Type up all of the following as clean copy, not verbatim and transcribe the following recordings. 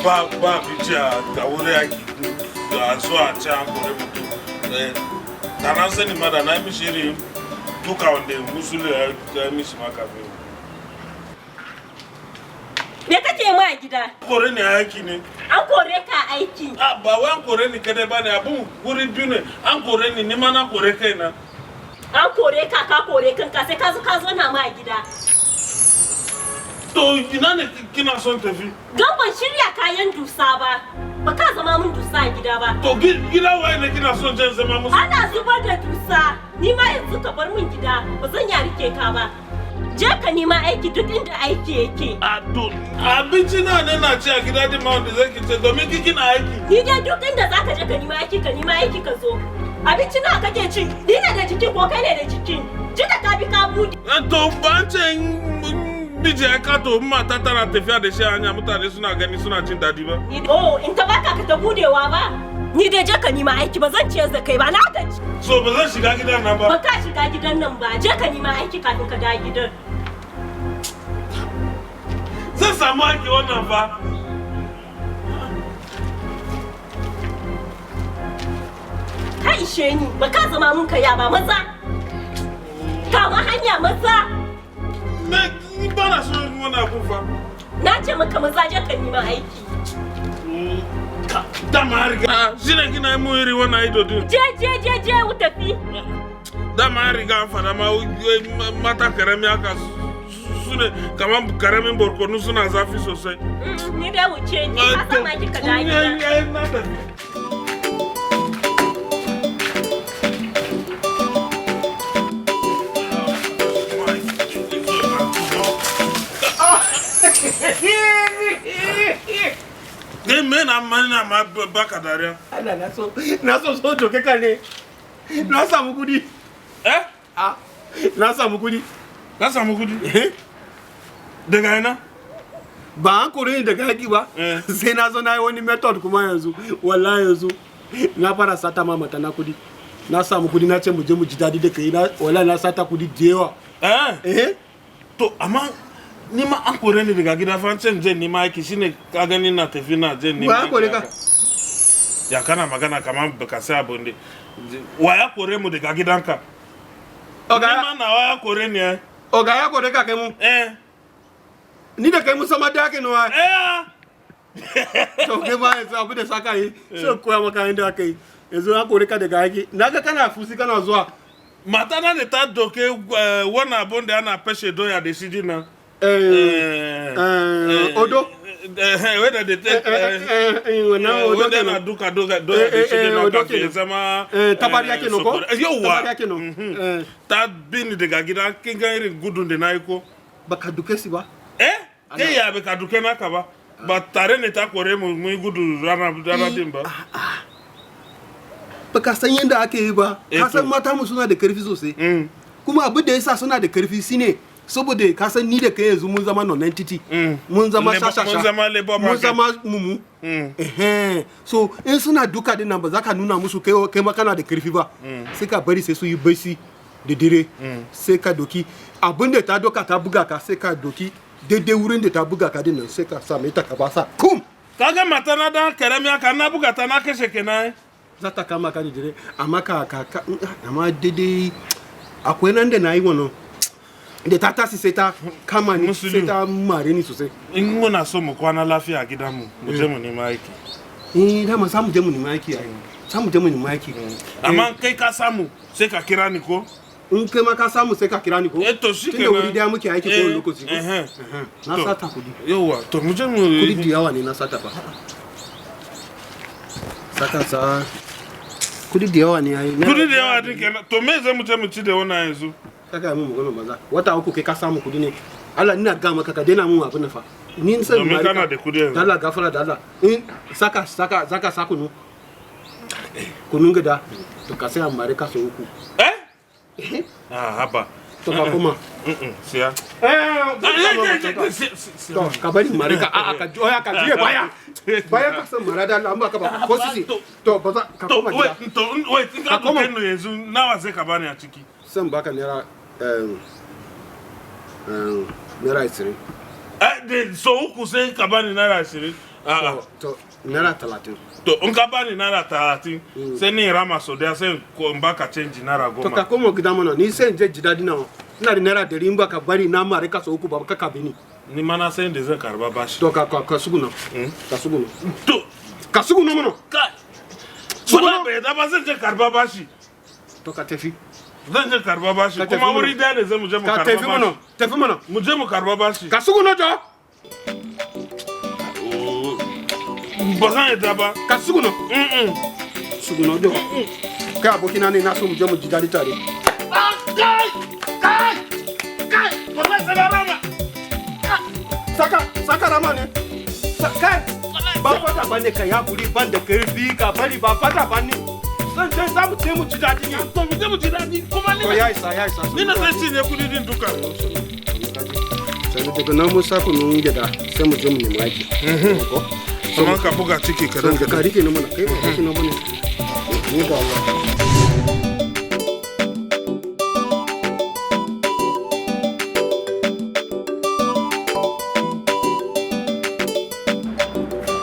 ba bicha da wuri yaki da zuwa ci an kore mutum da sani ma da na mishi irin duka wanda musulu ya mishi ma kafin. Me kake ma a gida? Kore ne aiki ne. An kore ka aiki. Ba wai an kore ni kadai ba ne abun wuri biyu ne an kore ni ma na kore kaina. An kore ka kore kanka sai ka zo na ma a gida. To ina ne kina son tafi? Don ban shirya kayan dusa ba. Ba ka zama mun dusa a gida ba. To gida waye ne kina son jan zama musu? Ana zubar da dusa. Ni ma yanzu ka bar min gida. Ba zan ya rike ka ba. Je ka nima aiki duk inda aiki yake. To abinci na ci a gida din ma wanda zai kice domin kina aiki. Ni dai duk inda zaka je ka nima aiki ka zo. Abinci na kake ci. Ni ne da jiki ko kai ne da jiki? Jika ka bi ka bude. To bancin biji ya kato mata tana tafiya da shi a hanya mutane suna gani suna jin dadi ba. Oh, in ta baka ka ta budewa ba. Ni dai je ka nima aiki ba zan ciyar da kai ba na gaji. So ba zan shiga gidan nan ba. Ba ka shiga gidan nan ba. Je ka nima aiki kafin ka dawo gidan. Zan samu aiki wannan fa. Ka ishe ni ba ka zama mun kaya ba maza. Kama hanya maza. Ni ba na so wani abu fa. Na ce maka maza je ka nima aiki. Dama riga shi ne kina mu iri wannan ido din. Je tafi. Dama riga an fada ma mata karami haka su ne kamar karamin borkonu suna zafi sosai. Ni da wuce ni ka sama kika da gida. Na ma baka dariya. Allah na so joke ka ne. Na samu kudi. Na samu kudi. Ka samu kudi? Daga ina? Ba an kore ni daga haki ba. Sai na zo na yi wani method kuma yanzu. Wallahi yanzu na fara sata ma mata na kudi. Na samu kudi na ce mu je mu ji dadi da kai. Wallahi na sata kudi da yawa. To amma ni ma an kore ni daga gida fa can je ni ma aiki shine ka gani na tafi na je ni ma. Wa kore ka? Ya kana magana kamar baka sai abun de. Wa ya kore mu daga gidanka? Oga ni ma na wa ya kore ni eh. Oga ya kore ka kai mu? Ni da kai mu sama da kai no wa. To ke ba yanzu abu da saka yi. Sai koya maka inda kai. Yanzu ya kore ka daga haki. Naga kana fusi kana zuwa. Mata na da ta doke wannan abun da ana fashe doya da shi din nan. Odo whether they take whether na duka doya da shi din nan kafin zama tabari yake no ko yawa yake no ta bin daga gida kin ga irin gudun da nayi ko baka duke si ba kai ya baka duke naka ba tare ne ta kore mu gudu rana din ba baka san yanda ake yi ba ka san mata mu suna da karfi sosai kuma abin da yasa suna da karfi shine saboda ka san ni da kai yanzu mun zama non-entity mun zama shashasha mun zama mumu so in suna duka din nan ba za ka nuna musu kai ma kana da karfi ba sai ka bari sai su yi baisi da dire sai ka doki abin da ta doka ta buga ka sai ka doki daidai wurin da ta buga ka din nan sai ka sa mai ta ka ba sa kum kaga mata na da karami aka na buga ta na kashe kenan za ta kama ka da dire amma amma daidai akwai nan da na yi wannan da ta tasi sai ta kama ni sai ta mare ni sosai in muna so mu kwana lafiya a gidanmu mu je mu nema aiki dama samu je mu nema aiki samu je mu nema aiki amma kai ka samu sai ka kira ni ko in kai ma ka samu sai ka kira ni ko to shi tunda wuri da muke aiki ko lokaci na sata kudi yawa to mu je mu kudi da yawa ne na sata ba saka kudi da yawa ne yayi kudi da yawa din kenan to me zai mu je mu ci da wannan yanzu kaka mu magana banza wata uku kai ka samu kudi ne Allah ina ga maka ka daina mun abin nafa ni san mai kana da kudi yanzu Allah gafara da Allah in zaka sakunu kunun gida to ka sai amare ka so uku haba to ka kuma siya to ka bari mare ka ka joya ka jiye baya ka san mara da Allah amma ka ba ko sisi to ba za ka kuma gida to wait in ka kuma yanzu nawa sai ka bani a ciki san baka naira naira 20 so uku sai ka bani naira 20 to naira 30 to in ka bani naira 30 sai ni rama so da sai ko in baka change naira 10 to ka komo gida mana ni sai je jidadi na ina da naira 100 in baka bari na mare ka so uku ba ka bini ni mana sai da zan karba bashi to ka suguna ka suguna to ka suguna mana ka suguna bai da ba zan je karba bashi to ka tafi zan je karba bashi kuma wuri da ne zan mu je mu karba bashi tafi mana mu je mu karba bashi ka suguna jo ba zan yadda ba ka suguna suguna jo kai abokina ne na so mu je mu ji dadi tare kai wallahi sai rama saka rama ne kai ba fata ba ne kai hakuri ban da karfi ka bari ba fata ba ne zan je za mu ce mu ji dadi ne to mu je mu ji dadi kuma ni ya isa ni na sai cinye kudi din duka sai daga nan mun sa kunun gida sai mu je mu nemi aiki kuma ka buga ciki ka dan ka rike ni mana kai ba kake na bane ni da Allah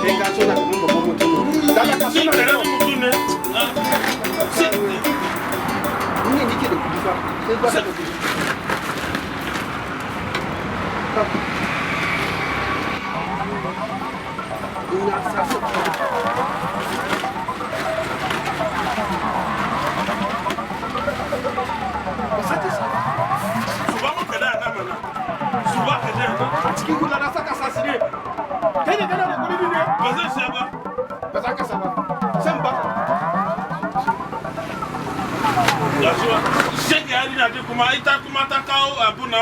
kai ka so da mun ba mutum da ka so da mutum ne ni nike da kudi fa sai ba ka da kudi cikin hula na saka sasi ne kai ne kana da kudi ne ba zai sha ba ba za ka saba san ba ya shiwa shege yari na kuma ita kuma ta kawo abu na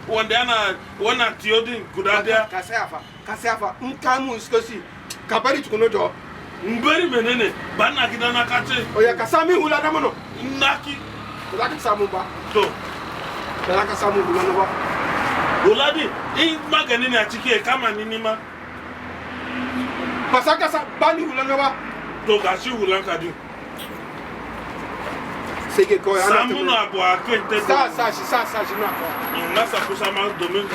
wanda yana wannan tiyodin guda daya ka saya fa in ka mun iskosi ka bari tukuno jo in bari menene ba na gida na kace oya ka sami hula na mono naki ba za ka samu ba to ba za ka samu hula na ba Oladi, in magani ne a ciki kama ni ma. Ba sa ka ba ni hulan ba. To ga shi hulan ka din. Sai ke kawai ana samu na abu a kai te. Sa shi na ko. Na sa kusa ma domin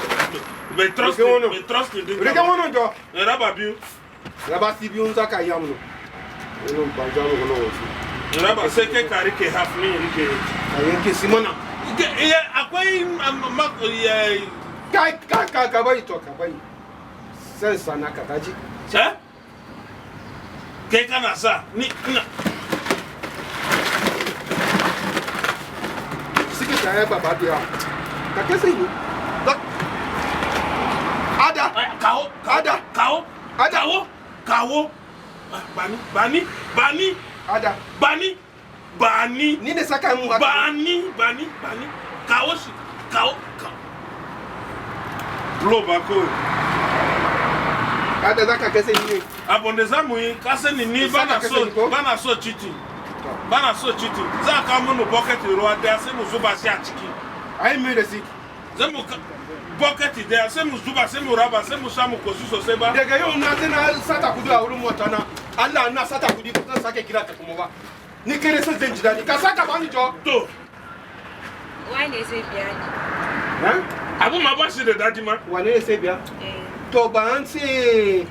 be trust din. Rike wono jo. Raba biyu. Raba si biyu za ka yi amuno. Ino ba ja no wono wosu. Raba sai ke kari ke half ni rike. Ayen ke simona. Akwai ka bai to ka bai sai sana ka kaji kai kana sa ni ina sike ta baba dia ka kese ni ada kawo bani ni ne saka mu bani kawo shi kawo Loba ko. Ada zaka kese ni. Abonde zamu yi kase ni bana so cheating. Bana so cheating. Za ka mu no bucket ruwa da sai mu zuba shi a ciki. Ai me da shi. Zamu bucket da sai mu zuba sai mu raba sai mu samu kosu sosai ba. Daga yau na tana sata kudi a wurin mota na. Allah na sata kudi ko zan sake kira ka kuma ba. Ni kare sai zan ji dadi. Ka saka bani jo. To. Wai ne sai biya ni. Abu ma ba shi da dadi ma. Wane ne sai biya? To ba an ce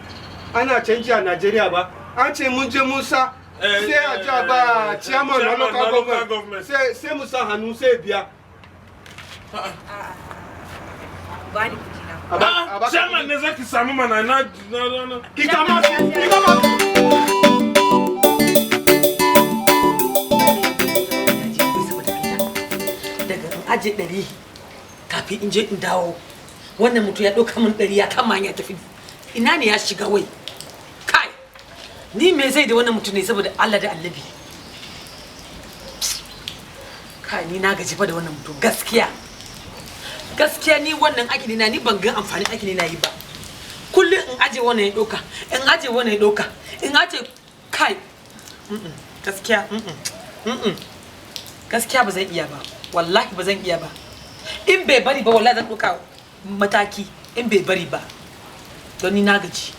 ana canji a Najeriya ba. An ce mun je Musa sai a ja ba chairman na local government. Sai Musa hannu sai biya. Ba ni kuɗi na. Chairman ne zaki samu mana na. Ki kama. Aje 100 kafin in je in dawo wannan mutum ya ɗauka min 100 ya kama ya tafi ina ne ya shiga wai kai ni me zai da wannan mutum ne saboda Allah da Annabi kai ni na gaji fa da wannan mutum gaskiya ni wannan aiki ne ni ban ga amfani aiki ne na yi ba kullum in aje wannan ya ɗauka in aje wannan ya ɗauka in aje kai gaskiya ba zan iya ba wallahi ba zan iya ba in bai bari ba wallahi zan ɗauka mataki in bai bari ba don ni na gaji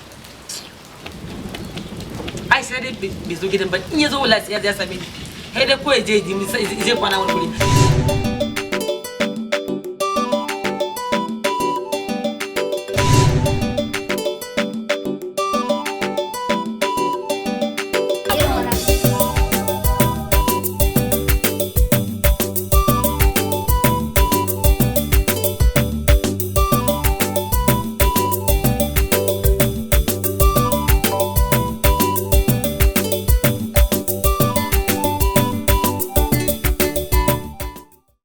ai sai dai bai zo gidan ba in ya zo wallahi sai ya same ni sai dai ko ya je kwana wani wuri